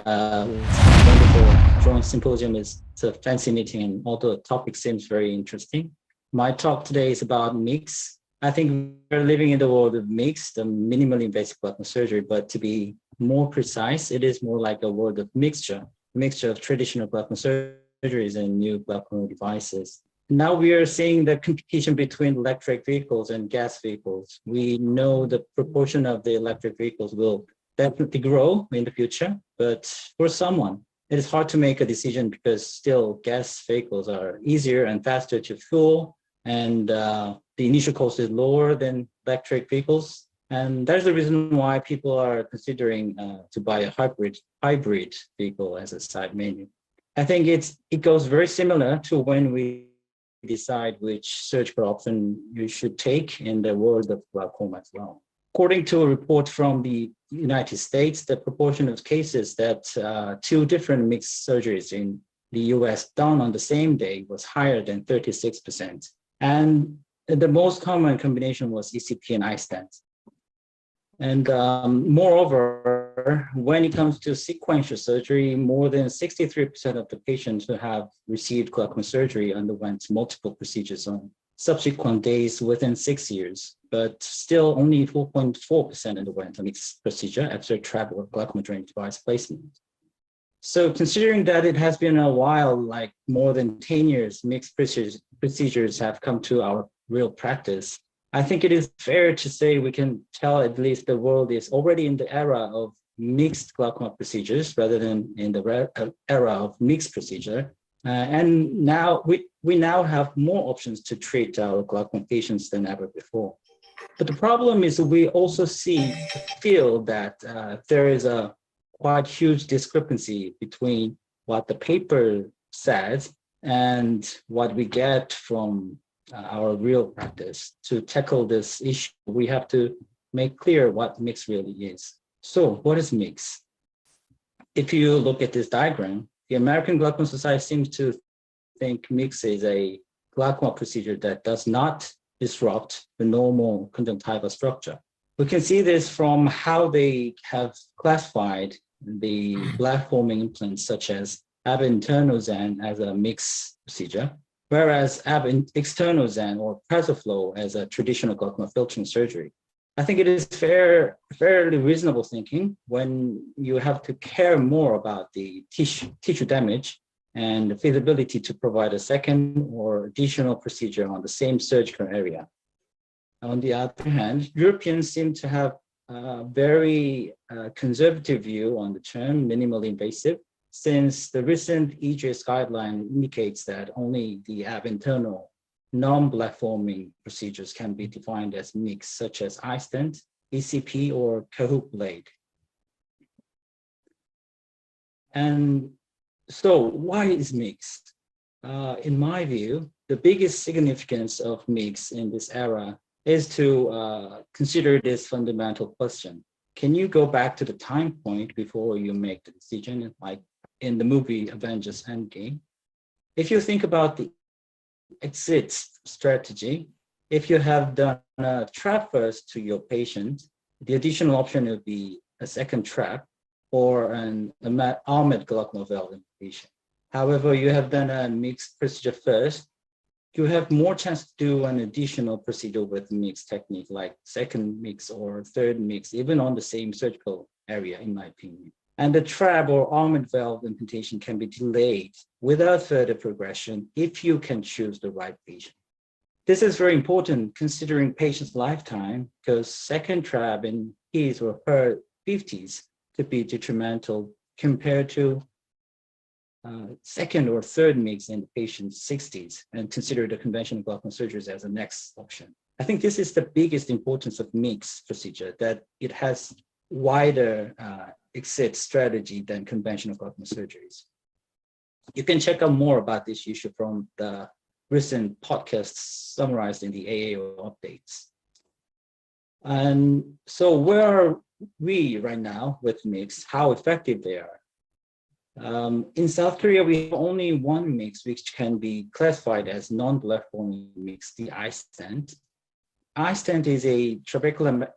It's wonderful joint symposium. It's a fancy meeting, and although the topic seems very interesting. My talk today is about MIGS. I think we're living in the world of MIGS, the minimally invasive glaucoma surgery, but to be more precise, it is more like a world of mixture of traditional glaucoma surgeries and new glaucoma devices. Now we are seeing the competition between electric vehicles and gas vehicles. We know the proportion of the electric vehicles will definitely grow in the future, but for someone, it is hard to make a decision because still gas vehicles are easier and faster to fuel, and the initial cost is lower than electric vehicles. And that's the reason why people are considering to buy a hybrid vehicle as a side menu. I think it goes very similar to when we decide which surgical option you should take in the world of glaucoma as well. According to a report from the United States, the proportion of cases that two different mixed surgeries in the US done on the same day was higher than 36%. And the most common combination was ECP and iStent. And moreover, when it comes to sequential surgery, more than 63% of the patients who have received glaucoma surgery underwent multiple procedures on subsequent days within 6 years, but still only 4.4% underwent a mixed procedure after travel or glaucoma drainage device placement. So considering that it has been a while, like more than 10 years, mixed procedures have come to our real practice, I think it is fair to say we can tell at least the world is already in the era of mixed glaucoma procedures rather than in the era of mixed procedure. And now we now have more options to treat our glaucoma patients than ever before. But the problem is we also feel that there is a quite huge discrepancy between what the paper says and what we get from our real practice. To tackle this issue, we have to make clear what MIGS really is. So what is MIGS? If you look at this diagram, the American Glaucoma Society seems to think MIGS is a glaucoma procedure that does not disrupt the normal conjunctival structure. We can see this from how they have classified the black forming implants such as ab internozan as a MIGS procedure, whereas ab externozan or PreserFlow as a traditional glaucoma filtering surgery. I think it is fairly reasonable thinking when you have to care more about the tissue damage and the feasibility to provide a second or additional procedure on the same surgical area. On the other hand, Europeans seem to have a very conservative view on the term minimally invasive, since the recent EJS guideline indicates that only the ab internal non-black forming procedures can be defined as MIGS, such as iStent, ECP, or Kahoot blade. And so why is MIGS? In my view, the biggest significance of MIGS in this era is to consider this fundamental question. Can you go back to the time point before you make the decision, like in the movie Avengers Endgame? If you think about the exit strategy, if you have done a trap first to your patient, the additional option would be a second trap or an armored glaucoma valve implantation. However, you have done a mixed procedure first, you have more chance to do an additional procedure with mixed technique, like second mix or third mix, even on the same surgical area, in my opinion. And the trap or armored valve implantation can be delayed without further progression if you can choose the right patient. This is very important considering patient's lifetime, because second trap in his or her 50s could be detrimental compared to second or third mix in the patient's 60s, and consider the conventional glaucoma surgeries as a next option. I think this is the biggest importance of MIGS procedure, that it has wider exit strategy than conventional glaucoma surgeries. You can check out more about this issue from the recent podcasts summarized in the AAO updates. And so where are we right now with MIGS? How effective they are? In South Korea, we have only one MIGS which can be classified as non-black forming MIGS, the iStent. iStent is a trabecular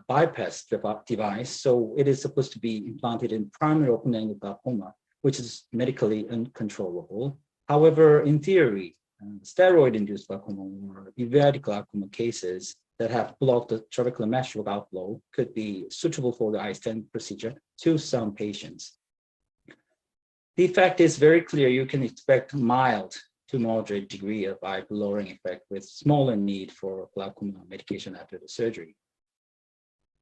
bypass device, so it is supposed to be implanted in primary open-angle glaucoma, which is medically uncontrollable. However, in theory, steroid-induced glaucoma or uveitic glaucoma cases that have blocked the trabecular mesh outflow could be suitable for the iStent procedure to some patients. The effect is very clear. You can expect mild to moderate degree of eye lowering effect with smaller need for glaucoma medication after the surgery.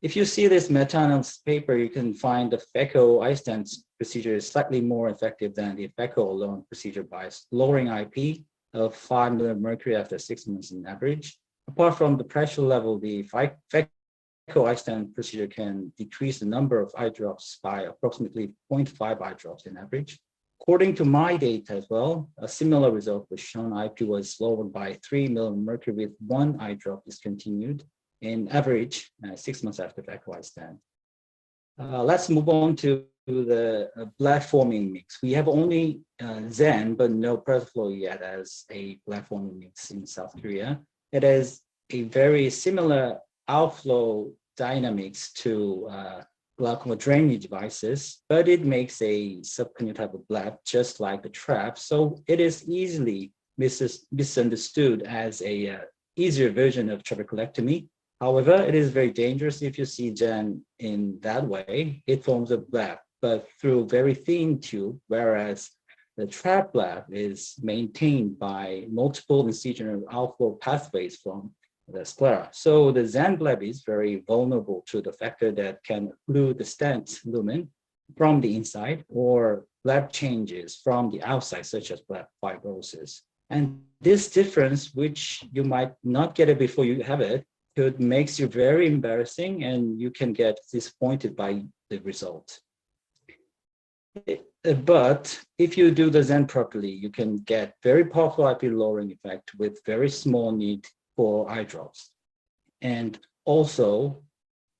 If you see this meta-analysis paper, you can find the phaco iStent procedure is slightly more effective than the phaco alone procedure by lowering IP of 5 mmHg after 6 months in average. Apart from the pressure level, the phaco iStent procedure can decrease the number of eye drops by approximately 0.5 eye drops in average. According to my data as well, a similar result was shown. IP was lowered by 3 mmHg with 1 eye drop discontinued in average 6 months after phaco iStent. Let's move on to the blood forming mix. We have only Zen, but no Persiflow yet as a blood forming mix in South Korea. It is a very similar outflow dynamics to glaucoma drainage devices, but it makes a subconjunctival bleb just like the trap. So it is easily misunderstood as a easier version of trabeculectomy. However, it is very dangerous if you see Zen in that way. It forms a bleb, but through very thin tube, whereas the trap bleb is maintained by multiple incisional outflow pathways from the sclera. So the Zen bleb is very vulnerable to the factor that can occlude the stent lumen from the inside or bleb changes from the outside, such as bleb fibrosis. And this difference, which you might not get it before you have it, could makes you very embarrassing and you can get disappointed by the result. But if you do the Zen properly, you can get very powerful IP lowering effect with very small need for eye drops. And also,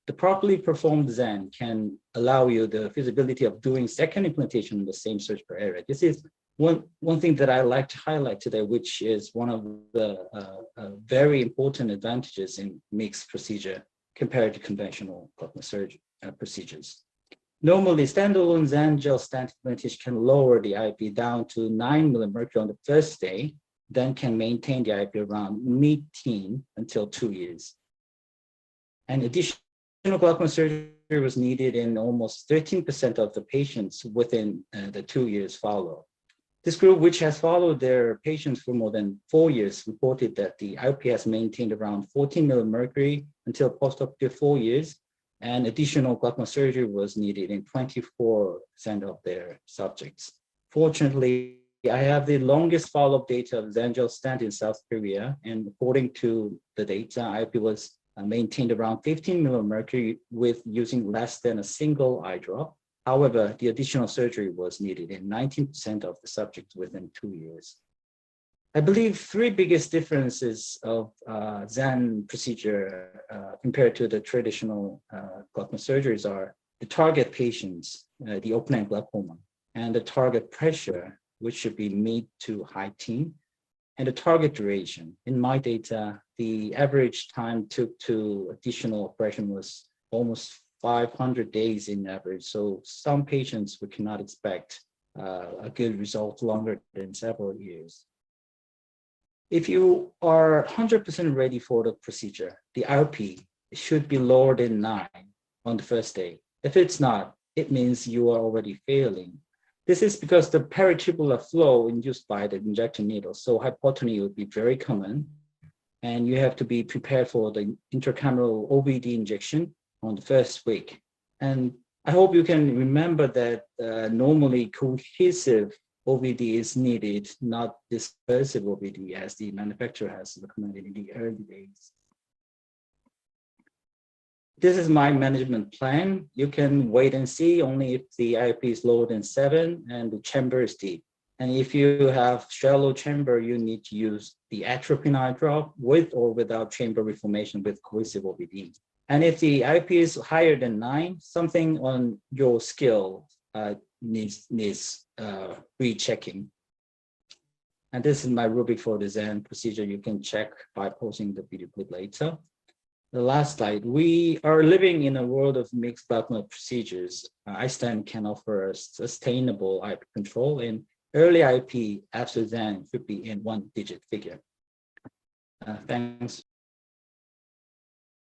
the properly performed Zen can allow you the feasibility of doing second implantation in the same surgical area. This is one thing that I like to highlight today, which is one of the very important advantages in MIGS procedure compared to conventional glaucoma surgery procedures. Normally, standalone Zen gel stent implantation can lower the IP down to 9 mmHg on the first day, then can maintain the IP around mid-teen until 2 years. And additional glaucoma surgery was needed in almost 13% of the patients within the 2 years follow. This group, which has followed their patients for more than 4 years, reported that the IP has maintained around 14 mmHg until post-operative 4 years, and additional glaucoma surgery was needed in 24% of their subjects. Fortunately, I have the longest follow-up data of Zen gel stent in South Korea, and according to the data, IP was maintained around 15 mmHg with using less than a single eye drop. However, the additional surgery was needed in 19% of the subjects within 2 years. I believe 3 biggest differences of Zen procedure compared to the traditional glaucoma surgeries are the target patients, the open-angle glaucoma, and the target pressure, which should be mid to high teen, and the target duration. In my data, the average time took to additional operation was almost 500 days in average. So some patients we cannot expect a good result longer than several years. If you are 100% ready for the procedure, the IP should be lower than 9 on the first day. If it's not, it means you are already failing. This is because the peritubular flow induced by the injector needle, so hypotony would be very common, and you have to be prepared for the intracameral OVD injection on the first week. And I hope you can remember that normally cohesive OVD is needed, not dispersive OVD as the manufacturer has recommended in the early days. This is my management plan. You can wait and see only if the IP is lower than 7 and the chamber is deep. And if you have shallow chamber, you need to use the atropine eye drop with or without chamber reformation with cohesive OVD. And if the IP is higher than 9, something on your skill needs rechecking. And this is my rubric for the Zen procedure. You can check by posting the video clip later. The last slide. We are living in a world of mixed development procedures. ISTEM can offer sustainable IP control, and early IP after then should be in one-digit figure. Thanks